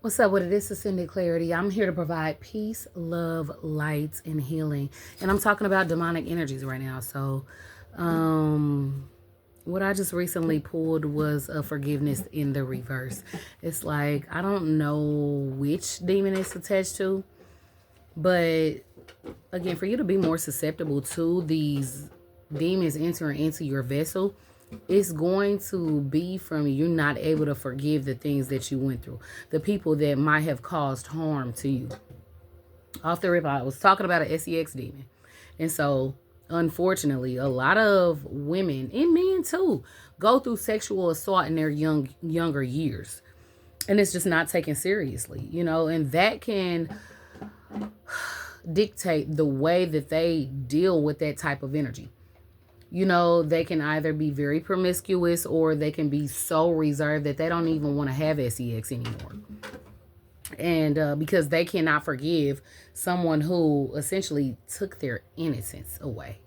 What's up with it? This is Cindy Clarity. I'm here to provide peace, love, light, and healing. And I'm talking about demonic energies right now. So, what I just recently pulled was a forgiveness in the reverse. It's like, I don't know which demon it's attached to, but again, for you to be more susceptible to these demons entering into your vessel, it's going to be from you not able to forgive the things that you went through, the people that might have caused harm to you. Off the rip, I was talking about an sex demon. And so, unfortunately, a lot of women and men too go through sexual assault in their younger years. And it's just not taken seriously, and that can dictate the way that they deal with that type of energy. They can either be very promiscuous or they can be so reserved that they don't even want to have sex anymore. And because they cannot forgive someone who essentially took their innocence away.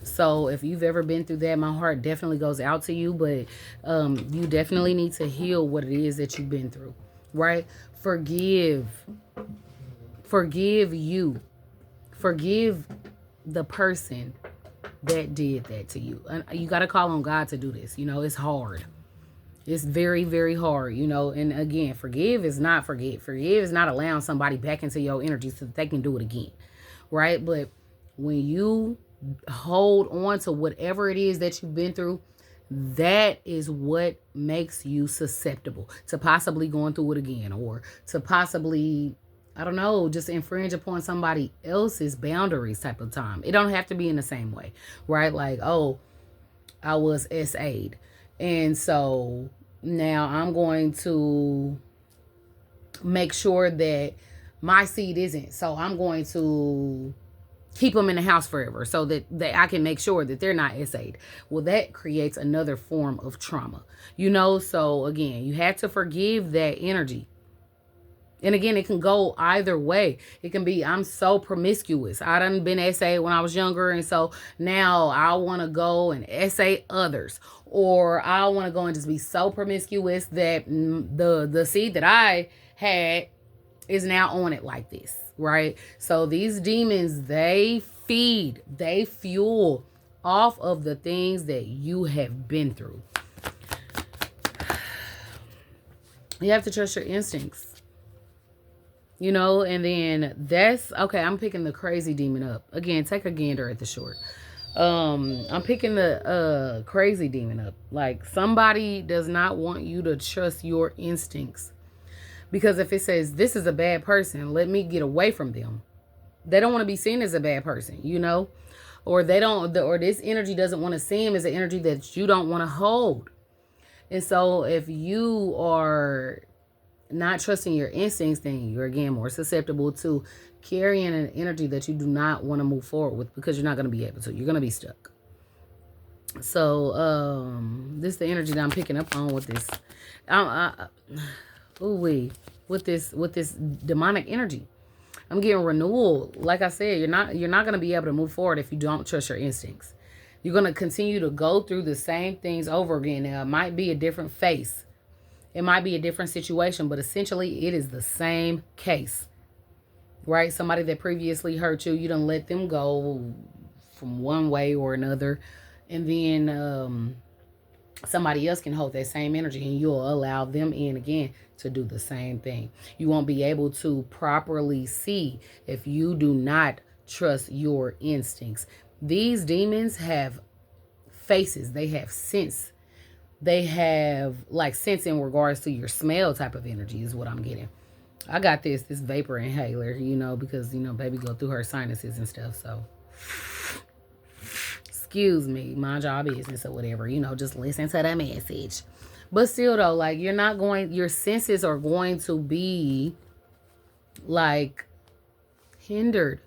So if you've ever been through that, my heart definitely goes out to you, but you definitely need to heal what it is that you've been through, right? Forgive you. Forgive the person that did that to you. And you got to call on God to do this. It's hard. It's very, very hard, And again, forgive is not forget. Forgive is not allowing somebody back into your energy so that they can do it again, right? But when you hold on to whatever it is that you've been through, that is what makes you susceptible to possibly going through it again, or to possibly, I don't know, just infringe upon somebody else's boundaries type of time. It don't have to be in the same way, right? Like, oh, I was SA'd. And so now I'm going to make sure that my seed isn't. So I'm going to keep them in the house forever so that I can make sure that they're not SA'd. Well, that creates another form of trauma, So again, you have to forgive that energy. And again, it can go either way. It can be, I'm so promiscuous. I done been SA when I was younger, and so now I want to go and SA others. Or I want to go and just be so promiscuous that the seed that I had is now on it like this, right? So these demons, they fuel off of the things that you have been through. You have to trust your instincts. And then that's okay. I'm picking the crazy demon up again. Take a gander at the short. I'm picking the crazy demon up. Like, somebody does not want you to trust your instincts, because if it says this is a bad person, let me get away from them. They don't want to be seen as a bad person, or they don't, or this energy doesn't want to seem as an energy that you don't want to hold. And so if you are not trusting your instincts, then you're again more susceptible to carrying an energy that you do not want to move forward with, because you're not going to be able to. You're going to be stuck. So this is the energy that I'm picking up on with this. With this demonic energy. I'm getting renewal. Like I said, you're not going to be able to move forward if you don't trust your instincts. You're going to continue to go through the same things over again. Now, it might be a different face. It might be a different situation, but essentially it is the same case, right? Somebody that previously hurt you, you done let them go from one way or another. And then somebody else can hold that same energy, and you'll allow them in again to do the same thing. You won't be able to properly see if you do not trust your instincts. These demons have faces. They have sense. They have like sense in regards to your smell type of energy is what I'm getting. I got this vapor inhaler, because, baby go through her sinuses and stuff. So, excuse me, mind your business or whatever, just listen to the message. But still though, like, your senses are going to be like hindered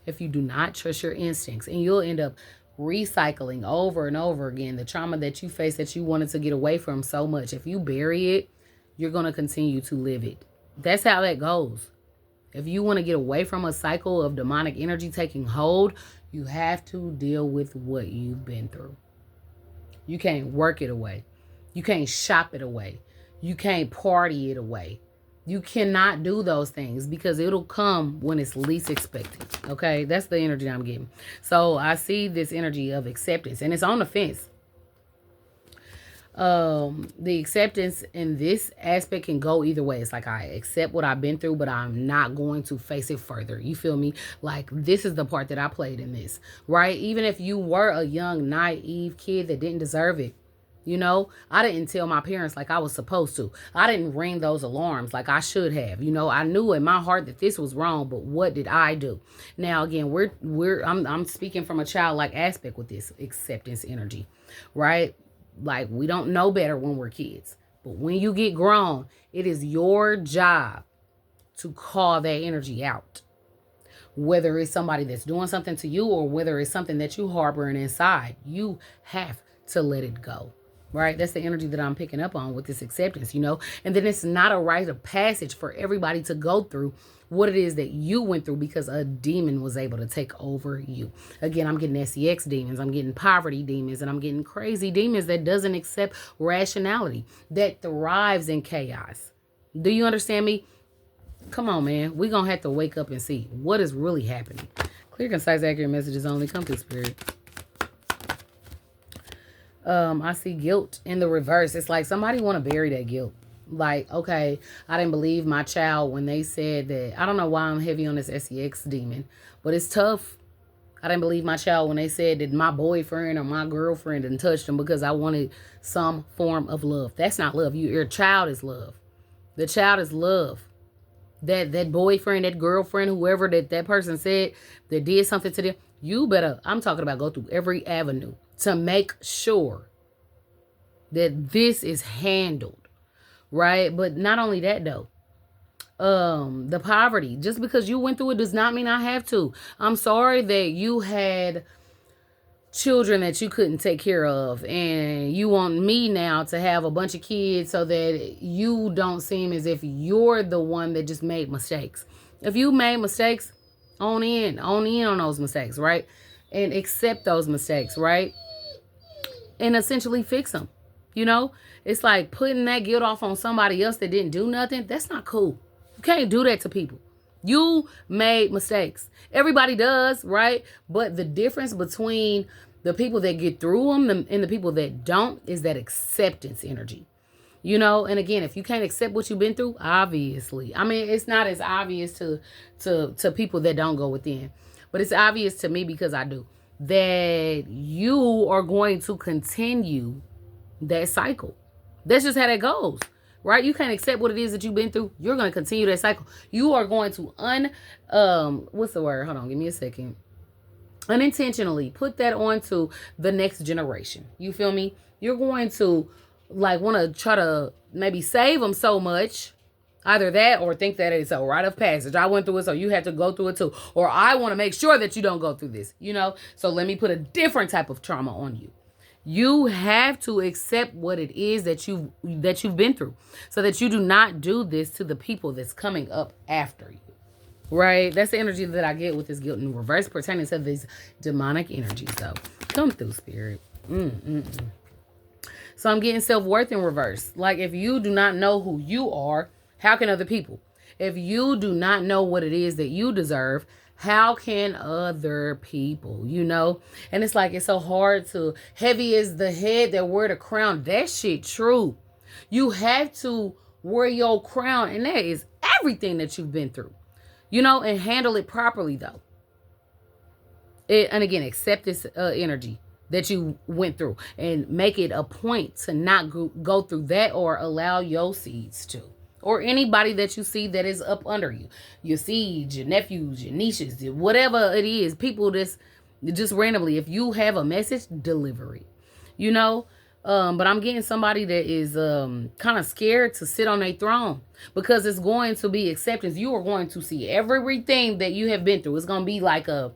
if you do not trust your instincts, and you'll end up recycling over and over again the trauma that you face that you wanted to get away from so much. If you bury it, you're going to continue to live it. That's how that goes. If you want to get away from a cycle of demonic energy taking hold, you have to deal with what you've been through. You can't work it away. You can't shop it away. You can't party it away. You cannot do those things because it'll come when it's least expected. Okay, that's the energy I'm getting. So I see this energy of acceptance, and it's on the fence. The acceptance in this aspect can go either way. It's like I accept what I've been through, but I'm not going to face it further. You feel me? Like, this is the part that I played in this, right? Even if you were a young, naive kid that didn't deserve it, you know, I didn't tell my parents like I was supposed to. I didn't ring those alarms like I should have. You know, I knew in my heart that this was wrong, but what did I do? Now again, I'm speaking from a childlike aspect with this acceptance energy, right? Like, we don't know better when we're kids. But when you get grown, it is your job to call that energy out. Whether it's somebody that's doing something to you or whether it's something that you harboring inside, you have to let it go. Right? That's the energy that I'm picking up on with this acceptance, you know? And then it's not a rite of passage for everybody to go through what it is that you went through because a demon was able to take over you. Again, I'm getting sex demons, I'm getting poverty demons, and I'm getting crazy demons that doesn't accept rationality, that thrives in chaos. Do you understand me? Come on, man. We're going to have to wake up and see what is really happening. Clear, concise, accurate messages only. Come through, Spirit. I see guilt in the reverse. It's like somebody want to bury that guilt. Like, okay, I didn't believe my child when they said that. I don't know why I'm heavy on this sex demon, but it's tough. I didn't believe my child when they said that my boyfriend or my girlfriend didn't touch them because I wanted some form of love. That's not love. Your child is love. The child is love. That boyfriend, that girlfriend, whoever that person said that did something to them, you better, I'm talking about, go through every avenue to make sure that this is handled, right? But not only that though, the poverty, just because you went through it does not mean I have to. I'm sorry that you had children that you couldn't take care of and you want me now to have a bunch of kids so that you don't seem as if you're the one that just made mistakes. If you made mistakes, own in on those mistakes, right? And accept those mistakes, right? And essentially fix them. You know, it's like putting that guilt off on somebody else that didn't do nothing. That's not cool. You can't do that to people. You made mistakes. Everybody does, right? But the difference between the people that get through them and the people that don't is that acceptance energy. You know, and again, if you can't accept what you've been through, obviously, I mean, it's not as obvious to people that don't go within, but it's obvious to me because I do, that you are going to continue that cycle. That's just how that goes, right? You can't accept what it is that you've been through. You're going to continue that cycle. You are going to what's the word? Hold on, give me a second. Unintentionally put that onto the next generation. You feel me? You're going to like want to try to maybe save them so much. Either that or think that it's a rite of passage. I went through it, so you have to go through it too. Or I want to make sure that you don't go through this, you know? So let me put a different type of trauma on you. You have to accept what it is that you've been through so that you do not do this to the people that's coming up after you. Right? That's the energy that I get with this guilt in reverse pertaining to these demonic energies, though. Come through, Spirit. So I'm getting self-worth in reverse. Like, if you do not know who you are, how can other people? If you do not know what it is that you deserve, how can other people, you know? And it's like, it's so hard to, heavy is the head that wear the crown. That shit true. You have to wear your crown, and that is everything that you've been through, you know, and handle it properly, though. And again, accept this energy that you went through and make it a point to not go through that or allow your seeds to. Or anybody that you see that is up under you. Your seeds, your nephews, your nieces, whatever it is. People just randomly, if you have a message, deliver it. You know? But I'm getting somebody that is kind of scared to sit on their throne. Because it's going to be acceptance. You are going to see everything that you have been through. It's going to be like a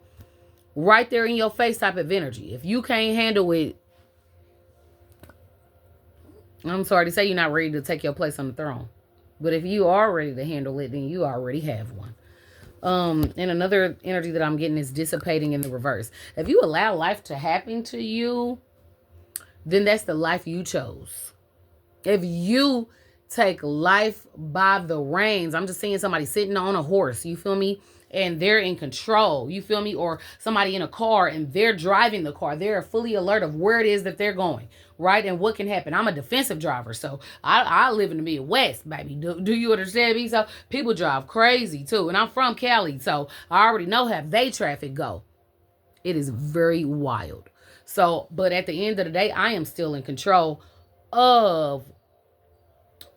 right there in your face type of energy. If you can't handle it, I'm sorry to say you're not ready to take your place on the throne. But if you are ready to handle it, then you already have one. And another energy that I'm getting is dissipating in the reverse. If you allow life to happen to you, then that's the life you chose. If you take life by the reins. I'm just seeing somebody sitting on a horse, you feel me? And they're in control, you feel me? Or somebody in a car and they're driving the car. They're fully alert of where it is that they're going, right? And what can happen. I'm a defensive driver, so I live in the Midwest, baby. Do you understand me? So people drive crazy too. And I'm from Cali, so I already know how they traffic go. It is very wild. So, but at the end of the day, I am still in control of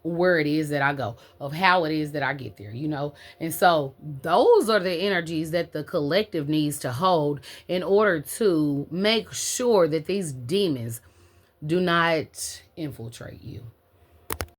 where it is that I go, of how it is that I get there, you know? And so those are the energies that the collective needs to hold in order to make sure that these demons do not infiltrate you.